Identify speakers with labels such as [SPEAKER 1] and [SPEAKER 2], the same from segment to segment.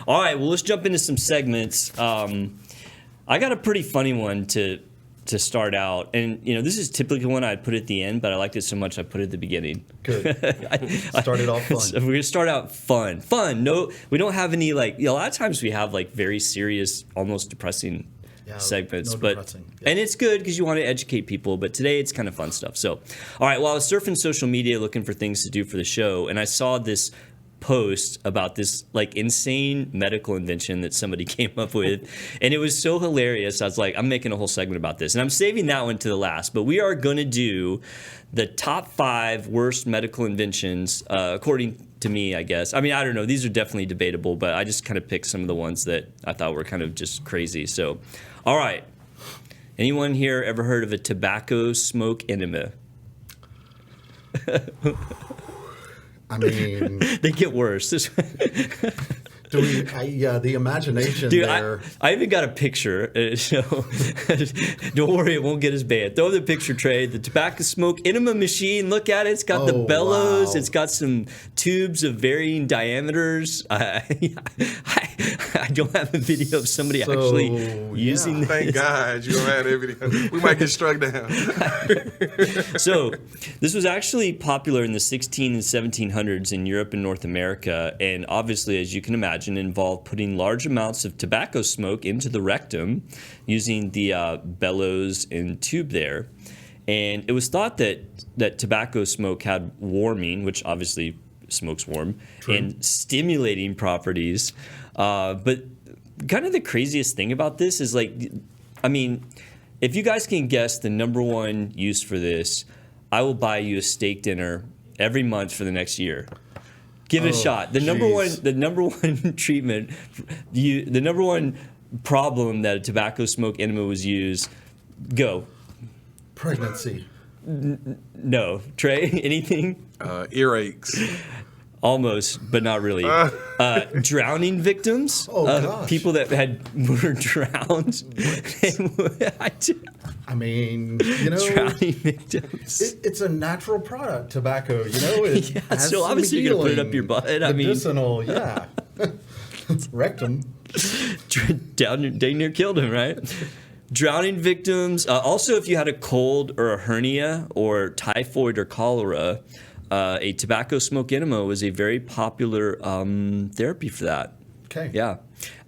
[SPEAKER 1] All right, well, let's jump into some segments. I got a pretty funny one to start out, and this is typically one I'd put at the end, but I liked it so much I put it at the beginning.
[SPEAKER 2] Good. Started off fun.
[SPEAKER 1] So we're gonna start out fun. No, we don't have any a lot of times we have very serious, almost depressing segments, and it's good because you want to educate people. But today it's kind of fun stuff. So, all right. Well, I was surfing social media looking for things to do for the show, and I saw this post about this insane medical invention that somebody came up with, and it was so hilarious. I was like, I'm making a whole segment about this, and I'm saving that one to the last. But we are going to do the top 5 worst medical inventions, according to me, I guess. I mean, I don't know. These are definitely debatable, but I just kind of picked some of the ones that I thought were kind of just crazy. So, all right. Anyone here ever heard of a tobacco smoke enema?
[SPEAKER 2] I mean,
[SPEAKER 1] they get worse.
[SPEAKER 2] The imagination
[SPEAKER 1] Dude,
[SPEAKER 2] there.
[SPEAKER 1] I even got a picture. So don't worry, it won't get as bad. Throw the picture, Trey. The tobacco smoke enema machine. Look at it. It's got the bellows. Wow. It's got some tubes of varying diameters. I don't have a video of somebody actually using this.
[SPEAKER 3] Thank God you don't have that video. We might get struck down.
[SPEAKER 1] So this was actually popular in the 16 and 1700s in Europe and North America, and obviously, as you can imagine, involved putting large amounts of tobacco smoke into the rectum using the bellows and tube there. And it was thought that tobacco smoke had warming, which obviously smoke's warm, True. And stimulating properties. But kind of the craziest thing about this is if you guys can guess the number one use for this, I will buy you a steak dinner every month for the next year. Give it a shot. The number one treatment, the number one problem that a tobacco smoke enema was used. Go.
[SPEAKER 2] Pregnancy.
[SPEAKER 1] No, Trey. Anything?
[SPEAKER 3] Earaches.
[SPEAKER 1] Almost, but not really. Drowning victims.
[SPEAKER 2] Gosh.
[SPEAKER 1] People that were drowned.
[SPEAKER 2] I mean,
[SPEAKER 1] drowning victims.
[SPEAKER 2] It's a natural product, tobacco. It has
[SPEAKER 1] so obviously you're gonna put it up your butt.
[SPEAKER 2] Medicinal, yeah. Rectum.
[SPEAKER 1] Dang near killed him, right? Drowning victims. Also, if you had a cold or a hernia or typhoid or cholera, a tobacco smoke enema was a very popular therapy for that.
[SPEAKER 2] Okay.
[SPEAKER 1] Yeah.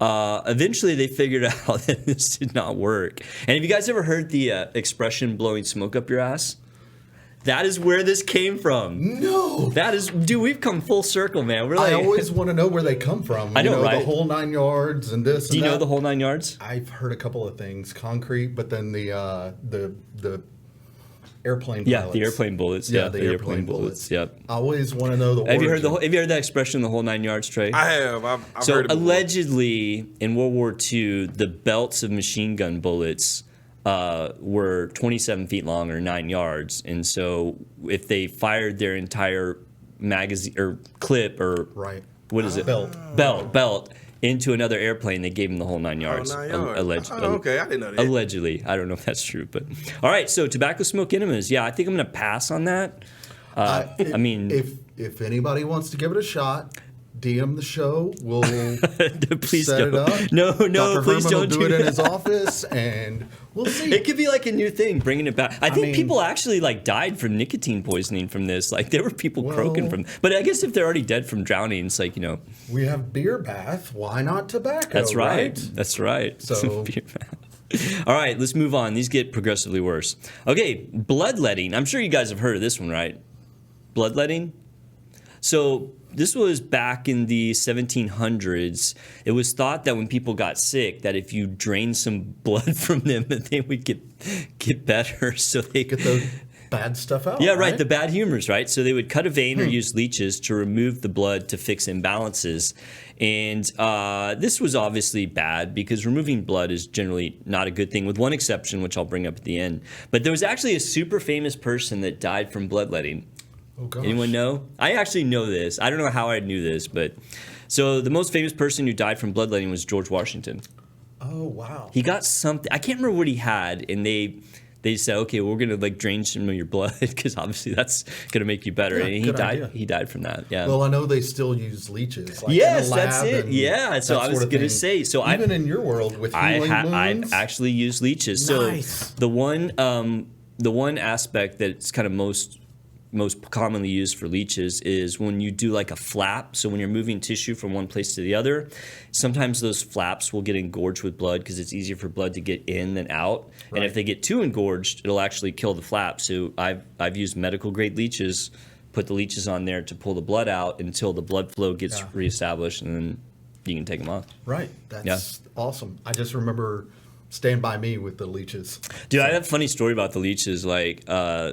[SPEAKER 1] Eventually, they figured out that this did not work. And have you guys ever heard the expression "blowing smoke up your ass"? That is where this came from.
[SPEAKER 2] No.
[SPEAKER 1] That is, dude. We've come full circle, man.
[SPEAKER 2] I always want to know where they come from.
[SPEAKER 1] I know, right?
[SPEAKER 2] The whole 9 yards and this.
[SPEAKER 1] Do you know the whole 9 yards?
[SPEAKER 2] I've heard a couple of things. Concrete, but then the airplane pilots.
[SPEAKER 1] Yeah, the airplane bullets.
[SPEAKER 2] Yeah, the airplane bullets.
[SPEAKER 1] Yep.
[SPEAKER 2] I always want to know the
[SPEAKER 1] Have
[SPEAKER 2] origin.
[SPEAKER 1] you heard that expression, the whole 9 yards, Trey?
[SPEAKER 3] I have. I've
[SPEAKER 1] so
[SPEAKER 3] heard it before.
[SPEAKER 1] Allegedly, in World War II, the belts of machine gun bullets were 27 feet long or 9 yards, and so if they fired their entire magazine or clip or what is it, belt into another airplane, they gave him the whole 9 yards.
[SPEAKER 3] Okay, I didn't know that.
[SPEAKER 1] Allegedly. I don't know if that's true, but all right. So tobacco smoke enemas. Yeah, I think I'm going to pass on that.
[SPEAKER 2] If anybody wants to give it a shot, DM the show. We'll
[SPEAKER 1] please
[SPEAKER 2] set it up.
[SPEAKER 1] No,
[SPEAKER 2] Dr.
[SPEAKER 1] please
[SPEAKER 2] Herman
[SPEAKER 1] don't
[SPEAKER 2] will do it
[SPEAKER 1] that.
[SPEAKER 2] in his office, and we'll see.
[SPEAKER 1] It could be like a new thing, bringing it back. I think people actually died from nicotine poisoning from this. There were people croaking from. But I guess if they're already dead from drowning, it's
[SPEAKER 2] we have beer bath. Why not tobacco?
[SPEAKER 1] That's right. That's right.
[SPEAKER 2] So.
[SPEAKER 1] Beer bath. All right, let's move on. These get progressively worse. Okay, bloodletting. I'm sure you guys have heard of this one, right? Bloodletting. So this was back in the 1700s. It was thought that when people got sick, that if you drained some blood from them, that they would get better. So they
[SPEAKER 2] get the bad stuff out.
[SPEAKER 1] Yeah, right. The bad humors, right? So they would cut a vein or use leeches to remove the blood to fix imbalances. And this was obviously bad because removing blood is generally not a good thing, with one exception, which I'll bring up at the end. But there was actually a super famous person that died from bloodletting.
[SPEAKER 2] Oh, gosh.
[SPEAKER 1] Anyone know? I actually know this. I don't know how I knew this, but so the most famous person who died from bloodletting was George Washington.
[SPEAKER 2] Oh, wow.
[SPEAKER 1] He got something. I can't remember what he had, and they they said, okay, we're gonna like drain some of your blood because obviously that's gonna make you better.
[SPEAKER 2] Yeah,
[SPEAKER 1] and he
[SPEAKER 2] good
[SPEAKER 1] died.
[SPEAKER 2] idea.
[SPEAKER 1] He died from that. Yeah.
[SPEAKER 2] Well, I know they still use leeches. Like
[SPEAKER 1] Yes,
[SPEAKER 2] in the lab
[SPEAKER 1] that's it.
[SPEAKER 2] and
[SPEAKER 1] Yeah, so
[SPEAKER 2] that
[SPEAKER 1] I was
[SPEAKER 2] sort of
[SPEAKER 1] gonna
[SPEAKER 2] thing.
[SPEAKER 1] say, so
[SPEAKER 2] even in your world with healing wounds.
[SPEAKER 1] I've actually used leeches.
[SPEAKER 2] Nice.
[SPEAKER 1] So the one aspect that's kind of most commonly used for leeches is when you do like a flap. So when you're moving tissue from one place to the other, sometimes those flaps will get engorged with blood because it's easier for blood to get in than out.
[SPEAKER 2] Right.
[SPEAKER 1] And if they get too engorged, it'll actually kill the flap. So I've used medical grade leeches, put the leeches on there to pull the blood out until the blood flow gets reestablished, and then you can take them off.
[SPEAKER 2] Right. That's awesome. I just remember Stand By Me with the leeches.
[SPEAKER 1] Dude, I have a funny story about the leeches. Like,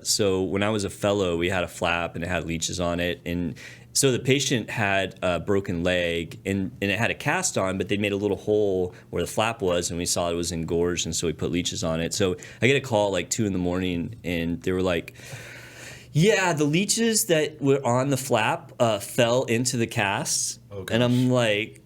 [SPEAKER 1] so when I was a fellow, we had a flap and it had leeches on it. And so the patient had a broken leg and it had a cast on, but they made a little hole where the flap was, and we saw it was engorged, and so we put leeches on it. So I get a call at like 2 a.m, and they were like, yeah, the leeches that were on the flap fell into the cast.
[SPEAKER 2] Oh,
[SPEAKER 1] and I'm like,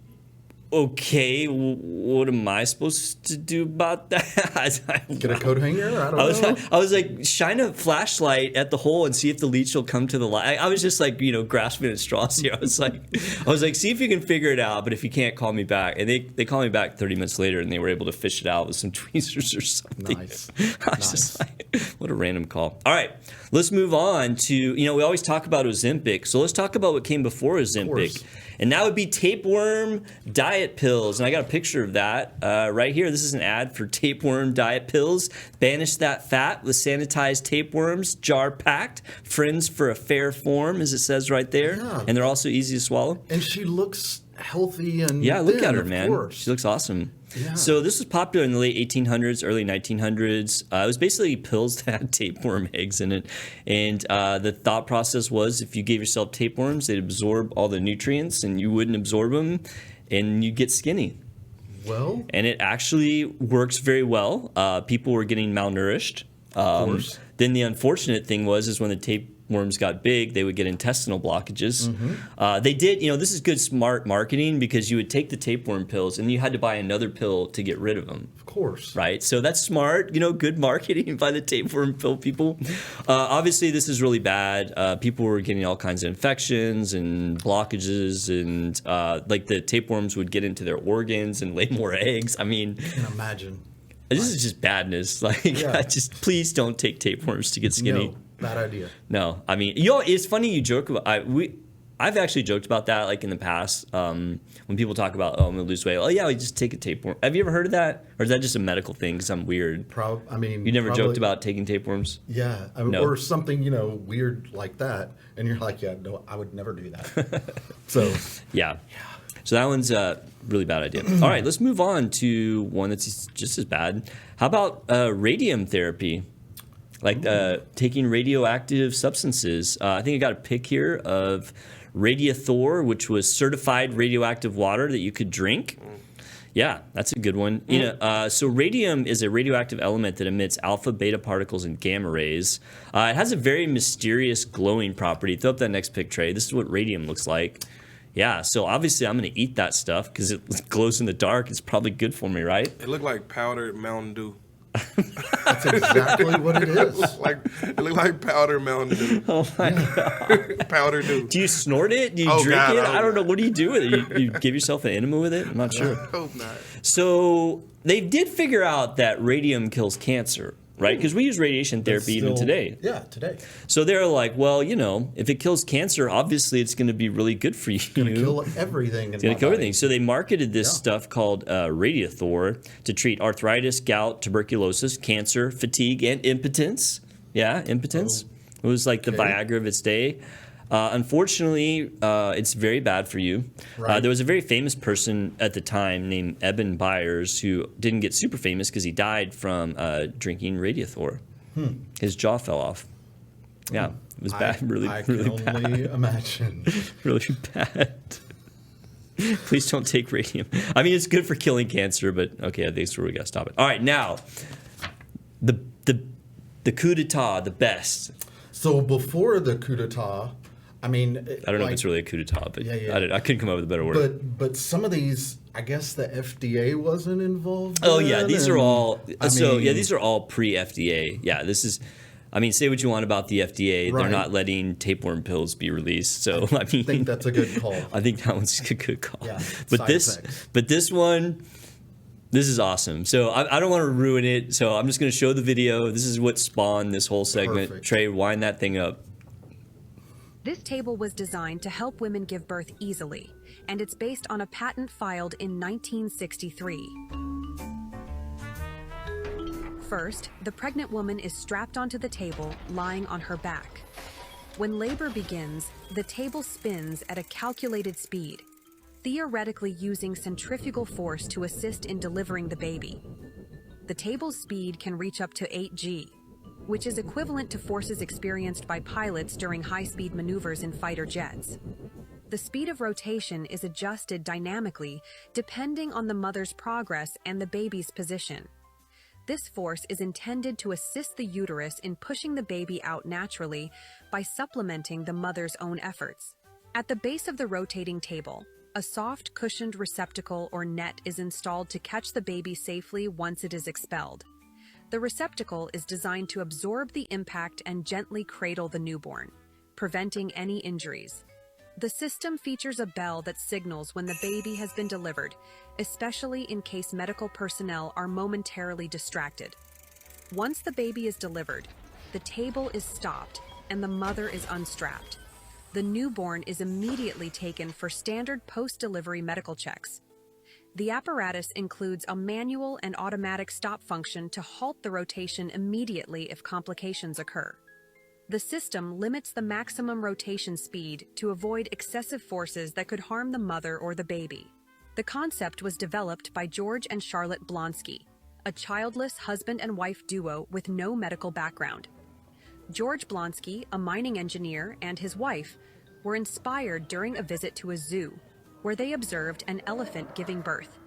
[SPEAKER 1] okay, what am I supposed to do about that?
[SPEAKER 2] Get a coat hanger? I don't know.
[SPEAKER 1] I was like, shine a flashlight at the hole and see if the leech will come to the light. I was just like, grasping at straws here. I was like, see if you can figure it out, but if you can't, call me back. And they called me back 30 minutes later, and they were able to fish it out with some tweezers or something.
[SPEAKER 2] Nice.
[SPEAKER 1] I was just like, what a random call. All right, let's move on to, we always talk about Ozempic, so let's talk about what came before Ozempic. And that would be tapeworm diet pills. And I got a picture of that right here. This is an ad for tapeworm diet pills. Banish that fat with sanitized tapeworms, jar packed. Friends for a fair form, as it says right there.
[SPEAKER 2] Yeah.
[SPEAKER 1] And they're also easy to swallow.
[SPEAKER 2] And she looks healthy and
[SPEAKER 1] Look
[SPEAKER 2] thin,
[SPEAKER 1] at her,
[SPEAKER 2] of
[SPEAKER 1] man.
[SPEAKER 2] course.
[SPEAKER 1] She looks awesome.
[SPEAKER 2] Yeah.
[SPEAKER 1] So this was popular in the late 1800s, early 1900s. It was basically pills that had tapeworm eggs in it. And the thought process was if you gave yourself tapeworms, they'd absorb all the nutrients and you wouldn't absorb them, and you'd get skinny.
[SPEAKER 2] Well,
[SPEAKER 1] And it actually works very well. People were getting malnourished.
[SPEAKER 2] Of course.
[SPEAKER 1] Then the unfortunate thing was when the tapeworms got big, they would get intestinal blockages. They did, this is good smart marketing, because you would take the tapeworm pills and you had to buy another pill to get rid of them.
[SPEAKER 2] of course.
[SPEAKER 1] Right, so that's smart, good marketing by the tapeworm pill people. Obviously, this is really bad. People were getting all kinds of infections and blockages, and like the tapeworms would get into their organs and lay more eggs. I mean,
[SPEAKER 2] I can imagine.
[SPEAKER 1] this is just badness. Like,
[SPEAKER 2] Yeah.
[SPEAKER 1] just please don't take tapeworms to get skinny.
[SPEAKER 2] No, bad idea.
[SPEAKER 1] No, I mean, it's funny you joke about. I've actually joked about that, like in the past, when people talk about, I'm gonna lose weight. Oh yeah, we just take a tapeworm. Have you ever heard of that, or is that just a medical thing? Because I'm weird. You never joked about taking tapeworms?
[SPEAKER 2] Yeah,
[SPEAKER 1] No.
[SPEAKER 2] or something weird like that, and you're like, yeah, no, I would never do that. So
[SPEAKER 1] Yeah. So that one's a really bad idea. All right, let's move on to one that's just as bad. How about radium therapy? Like taking radioactive substances. I think I got a pic here of Radiathor, which was certified radioactive water that you could drink. Yeah, that's a good one. So radium is a radioactive element that emits alpha, beta particles, and gamma rays. It has a very mysterious glowing property. Throw up that next pic, Trey. This is what radium looks like. Yeah, so obviously I'm going to eat that stuff because it glows in the dark. It's probably good for me, right?
[SPEAKER 3] It looked like powdered Mountain Dew.
[SPEAKER 2] that's exactly what it is.
[SPEAKER 3] It looked like powdered Mountain Dew.
[SPEAKER 1] Oh my God.
[SPEAKER 3] Powder Dew.
[SPEAKER 1] Do you snort it? Do you
[SPEAKER 3] Oh,
[SPEAKER 1] drink
[SPEAKER 3] God,
[SPEAKER 1] it?
[SPEAKER 3] I hope
[SPEAKER 1] I don't know.
[SPEAKER 3] not.
[SPEAKER 1] What do you do with it? You give yourself an enema with it? I'm not sure.
[SPEAKER 3] I hope not.
[SPEAKER 1] So they did figure out that radium kills cancer, right? Because we use radiation therapy even
[SPEAKER 2] Still-
[SPEAKER 1] today.
[SPEAKER 2] Yeah, today.
[SPEAKER 1] So they're like, well, if it kills cancer, obviously it's going to be really good for you.
[SPEAKER 2] Gonna kill everything.
[SPEAKER 1] It's going to kill everything. So they marketed this stuff called Radiathor to treat arthritis, gout, tuberculosis, cancer, fatigue, and impotence. Yeah, impotence. It was like the Viagra of its day. Unfortunately, it's very bad for you.
[SPEAKER 2] Right.
[SPEAKER 1] There was a very famous person at the time named Eben Byers who didn't get super famous because he died from drinking Radiathor. His jaw fell off. Yeah, it was bad. Really
[SPEAKER 2] can
[SPEAKER 1] bad.
[SPEAKER 2] only imagine.
[SPEAKER 1] Really bad. Please don't take radium. I mean, it's good for killing cancer, but okay, I think that's where we got to stop it. All right, now, the coup d'etat, the best.
[SPEAKER 2] So before the coup d'etat, I mean,
[SPEAKER 1] I don't know if it's really a coup d'etat, but
[SPEAKER 2] Yeah.
[SPEAKER 1] I couldn't come up with a better word.
[SPEAKER 2] But some of these, I guess the FDA wasn't involved.
[SPEAKER 1] Oh yeah,
[SPEAKER 2] in,
[SPEAKER 1] these are
[SPEAKER 2] and,
[SPEAKER 1] all.
[SPEAKER 2] I
[SPEAKER 1] So yeah,
[SPEAKER 2] mean,
[SPEAKER 1] these are all pre-FDA. Yeah, this is. I mean, say what you want about the FDA, they're
[SPEAKER 2] Right.
[SPEAKER 1] not letting tapeworm pills be released. So I mean,
[SPEAKER 2] I think that's a good call.
[SPEAKER 1] I think that one's a good call.
[SPEAKER 2] Yeah,
[SPEAKER 1] But
[SPEAKER 2] side
[SPEAKER 1] this,
[SPEAKER 2] effects.
[SPEAKER 1] but this one, this is awesome. So I don't want to ruin it. So I'm just going to show the video. This is what spawned this whole segment.
[SPEAKER 2] Perfect.
[SPEAKER 1] Trey, wind that thing up.
[SPEAKER 4] This table was designed to help women give birth easily, and it's based on a patent filed in 1963. First, the pregnant woman is strapped onto the table, lying on her back. When labor begins, the table spins at a calculated speed, theoretically using centrifugal force to assist in delivering the baby. The table's speed can reach up to 8G, which is equivalent to forces experienced by pilots during high-speed maneuvers in fighter jets. The speed of rotation is adjusted dynamically depending on the mother's progress and the baby's position. This force is intended to assist the uterus in pushing the baby out naturally by supplementing the mother's own efforts. At the base of the rotating table, a soft cushioned receptacle or net is installed to catch the baby safely once it is expelled. The receptacle is designed to absorb the impact and gently cradle the newborn, preventing any injuries. The system features a bell that signals when the baby has been delivered, especially in case medical personnel are momentarily distracted. Once the baby is delivered, the table is stopped and the mother is unstrapped. The newborn is immediately taken for standard post-delivery medical checks. The apparatus includes a manual and automatic stop function to halt the rotation immediately if complications occur. The system limits the maximum rotation speed to avoid excessive forces that could harm the mother or the baby. The concept was developed by George and Charlotte Blonsky, a childless husband and wife duo with no medical background. George Blonsky, a mining engineer, and his wife were inspired during a visit to a zoo, where they observed an elephant giving birth.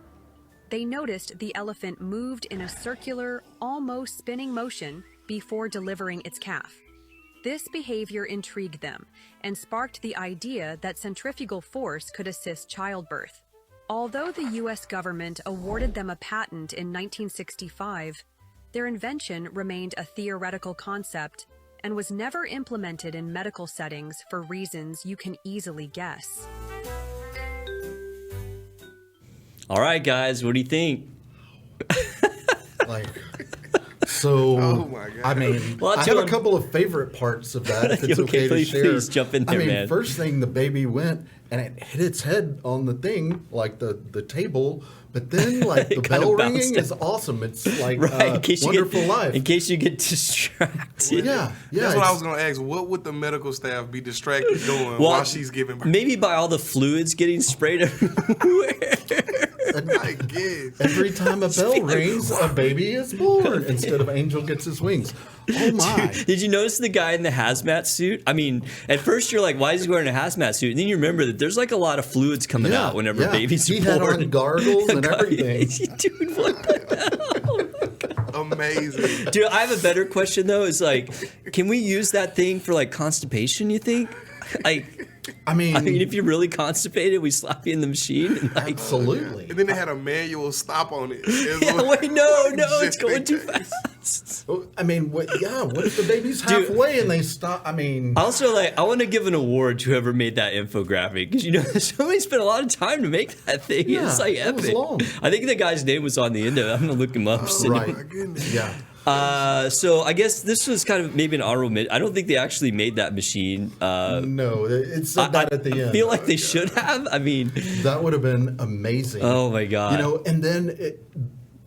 [SPEAKER 4] They noticed the elephant moved in a circular, almost spinning motion before delivering its calf. This behavior intrigued them and sparked the idea that centrifugal force could assist childbirth. Although the U.S. government awarded them a patent in 1965, their invention remained a theoretical concept and was never implemented in medical settings for reasons you can easily guess.
[SPEAKER 1] All right, guys, what do you think?
[SPEAKER 2] Like, so,
[SPEAKER 3] Oh my God.
[SPEAKER 2] I mean,
[SPEAKER 1] Well,
[SPEAKER 2] I
[SPEAKER 1] tell
[SPEAKER 2] have a
[SPEAKER 1] him-
[SPEAKER 2] couple of favorite parts of that. If it's
[SPEAKER 1] Okay,
[SPEAKER 2] okay,
[SPEAKER 1] please-
[SPEAKER 2] to share.
[SPEAKER 1] please jump in there,
[SPEAKER 2] I mean,
[SPEAKER 1] man.
[SPEAKER 2] first thing, the baby went and it hit its head on the thing, like the table. But then, like the
[SPEAKER 1] It kinda
[SPEAKER 2] bell
[SPEAKER 1] bounced
[SPEAKER 2] ringing
[SPEAKER 1] out.
[SPEAKER 2] is awesome. It's like
[SPEAKER 1] Right, in case
[SPEAKER 2] Wonderful
[SPEAKER 1] you get,
[SPEAKER 2] Life.
[SPEAKER 1] in case you get distracted.
[SPEAKER 2] Yeah.
[SPEAKER 3] That's what I
[SPEAKER 2] it's-
[SPEAKER 3] was gonna ask. What would the medical staff be distracted doing
[SPEAKER 1] Well,
[SPEAKER 3] while she's giving birth?
[SPEAKER 1] Maybe by all the fluids getting sprayed everywhere.
[SPEAKER 3] I guess.
[SPEAKER 2] Every time a bell rings, a baby is born instead of Angel gets his wings. Oh my!
[SPEAKER 1] Did you notice the guy in the hazmat suit? I mean, at first you're like, why is he wearing a hazmat suit? And then you remember that there's like a lot of fluids coming out whenever babies
[SPEAKER 2] he
[SPEAKER 1] are
[SPEAKER 2] had
[SPEAKER 1] born.
[SPEAKER 2] on goggles and everything.
[SPEAKER 1] Dude, what the
[SPEAKER 3] Amazing.
[SPEAKER 1] Dude, I have a better question though. Is like, can we use that thing for like constipation? You think? Like,
[SPEAKER 2] I mean,
[SPEAKER 1] if you're really constipated, we slap you in the machine. And like,
[SPEAKER 2] absolutely.
[SPEAKER 3] And then they had a manual stop on it.
[SPEAKER 1] yeah, wait, no, it's going too fast.
[SPEAKER 2] I mean, what if the baby's
[SPEAKER 1] Dude.
[SPEAKER 2] halfway and they stop? I mean,
[SPEAKER 1] Also, like, I want to give an award to whoever made that infographic because somebody spent a lot of time to make that thing.
[SPEAKER 2] Yeah,
[SPEAKER 1] It's like
[SPEAKER 2] it was
[SPEAKER 1] epic.
[SPEAKER 2] long.
[SPEAKER 1] I think the guy's name was on the end of it. I'm gonna look him up.
[SPEAKER 2] right?
[SPEAKER 3] My goodness.
[SPEAKER 2] Yeah.
[SPEAKER 1] So I guess this was kind of maybe an honorable. I don't think they actually made that machine.
[SPEAKER 2] No, it said that at the end.
[SPEAKER 1] I feel like they should have. I mean,
[SPEAKER 2] That would have been amazing.
[SPEAKER 1] oh my god.
[SPEAKER 2] You know, and then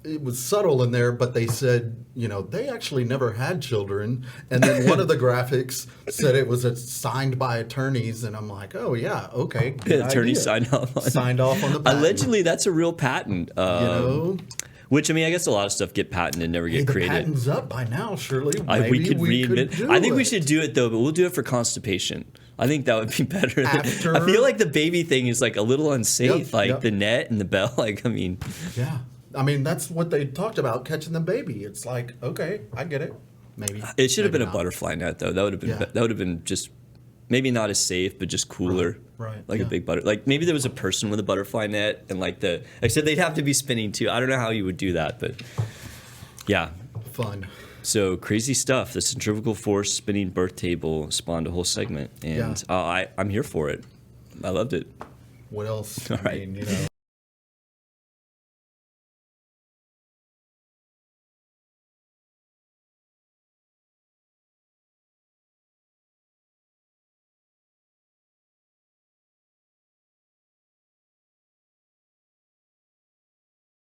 [SPEAKER 2] it was subtle in there, but they said, they actually never had children. And then one of the graphics said it was signed by attorneys, and I'm like, oh yeah, okay. good
[SPEAKER 1] the attorney
[SPEAKER 2] idea.
[SPEAKER 1] signed off on it.
[SPEAKER 2] Signed off on the patent.
[SPEAKER 1] Allegedly, that's a real patent. Which I mean, I guess a lot of stuff get patented and never
[SPEAKER 2] Hey,
[SPEAKER 1] get
[SPEAKER 2] the
[SPEAKER 1] created.
[SPEAKER 2] patent's up by now, surely.
[SPEAKER 1] We
[SPEAKER 2] Maybe
[SPEAKER 1] could reinvent.
[SPEAKER 2] do
[SPEAKER 1] I think we
[SPEAKER 2] it.
[SPEAKER 1] should do it though, but we'll do it for constipation. I think that would be better.
[SPEAKER 2] After-
[SPEAKER 1] I feel like the baby thing is like a little unsafe,
[SPEAKER 2] Yep,
[SPEAKER 1] like
[SPEAKER 2] yep.
[SPEAKER 1] the net and the bell. Like, I mean,
[SPEAKER 2] Yeah. I mean, that's what they talked about, catching the baby. It's like, okay, I get it. Maybe.
[SPEAKER 1] it should have
[SPEAKER 2] maybe
[SPEAKER 1] been a
[SPEAKER 2] not.
[SPEAKER 1] butterfly net though. That would have been
[SPEAKER 2] Yeah.
[SPEAKER 1] that would have been just maybe not as safe, but just cooler.
[SPEAKER 2] Right,
[SPEAKER 1] Like
[SPEAKER 2] yeah.
[SPEAKER 1] a big like maybe there was a person with a butterfly net and like except they'd have to be spinning too. I don't know how you would do that, but yeah.
[SPEAKER 2] Fun.
[SPEAKER 1] So crazy stuff. The centrifugal force spinning birth table spawned a whole segment, and I'm here for it. I loved it.
[SPEAKER 2] What else?
[SPEAKER 1] All
[SPEAKER 2] I
[SPEAKER 1] right.
[SPEAKER 2] mean,